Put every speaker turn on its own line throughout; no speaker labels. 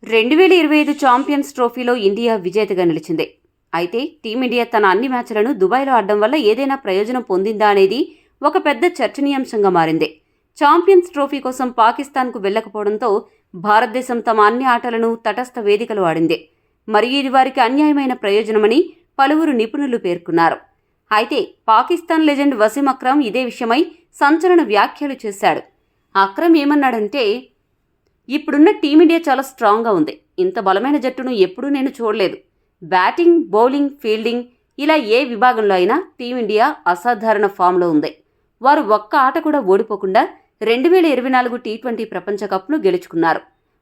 2025 champions ట్రోఫీలో India విజేతగా నిలిచింది. అయితే టీమిండియా తన అన్ని మ్యాచ్లను దుబాయ్లో ఆడడం వల్ల ఏదైనా ప్రయోజనం పొందిందా అనేది ఒక పెద్ద చర్చనీయాంశంగా మారింది. ఛాంపియన్స్ ట్రోఫీ కోసం పాకిస్తాన్కు వెళ్లకపోవడంతో భారతదేశం తమ అన్ని ఆటలను తటస్థ వేదికలు ఆడింది. మరి ఇది వారికి అన్యాయమైన ప్రయోజనమని పలువురు నిపుణులు పేర్కొన్నారు. అయితే పాకిస్తాన్ లెజెండ్ వసీం అక్రమ్ ఇదే విషయమై సంచలన వ్యాఖ్యలు చేశాడు. అక్రమ్ ఏమన్నాడంటే, ఇప్పుడున్న టీమిండియా చాలా స్ట్రాంగ్గా ఉంది. ఇంత బలమైన జట్టును ఎప్పుడూ నేను చూడలేదు. బ్యాటింగ్, బౌలింగ్, ఫీల్డింగ్ ఇలా ఏ విభాగంలో అయినా టీమిండియా అసాధారణ ఫామ్లో ఉంది. వారు ఒక్క ఆట కూడా ఓడిపోకుండా 2024 టీ20 ప్రపంచ కప్ను గెలుచుకున్నారు.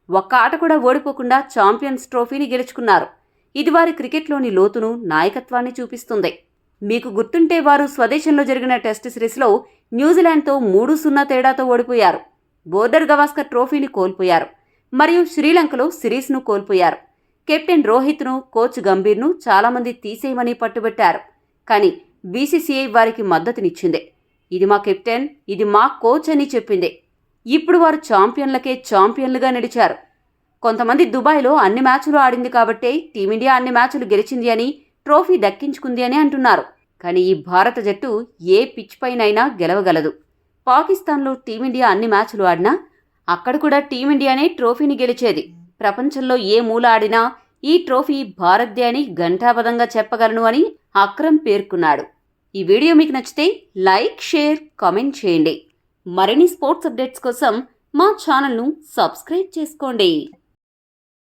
ఒక్క ఆట కూడా ఓడిపోకుండా ఛాంపియన్స్ ట్రోఫీని గెలుచుకున్నారు. ఇది వారి క్రికెట్లోని లోతును, నాయకత్వాన్ని చూపిస్తుంది. మీకు గుర్తుంటే వారు స్వదేశంలో జరిగిన టెస్ట్ సిరీస్లో న్యూజిలాండ్తో 3-0 తేడాతో ఓడిపోయారు. బోర్డర్ గవాస్కర్ ట్రోఫీని కోల్పోయారు. మరియు శ్రీలంకలో సిరీస్ను కోల్పోయారు. కెప్టెన్ రోహిత్ను, కోచ్ గంభీర్ను చాలామంది తీసేయమని పట్టుబట్టారు. కానీ బీసీసీఐ వారికి మద్దతునిచ్చింది. ఇది మా కెప్టెన్, ఇది మా కోచ్ అని చెప్పింది. ఇప్పుడు వారు ఛాంపియన్లకే ఛాంపియన్లుగా నిలిచారు. కొంతమంది దుబాయ్లో అన్ని మ్యాచ్లు ఆడింది కాబట్టే టీమిండియా అన్ని మ్యాచ్లు గెలిచింది అని, ట్రోఫీ దక్కించుకుంది అని అంటున్నారు. కానీ ఈ భారత జట్టు ఏ పిచ్ పైనైనా గెలవగలదు. పాకిస్తాన్లో టీమిండియా అన్ని మ్యాచ్లు ఆడినా అక్కడ కూడా టీమిండియానే ట్రోఫీని గెలిచేది. ప్రపంచంలో ఏ మూల ఆడినా ఈ ట్రోఫీ భారత్దే అని ఘంటాపథంగా చెప్పగలను అని అక్రమ్ పేర్కొన్నాడు. ఈ వీడియో మీకు నచ్చితే లైక్, షేర్, కామెంట్ చేయండి. మరిన్ని స్పోర్ట్స్ అప్డేట్స్ కోసం మా ఛానల్ను సబ్స్క్రైబ్ చేసుకోండి.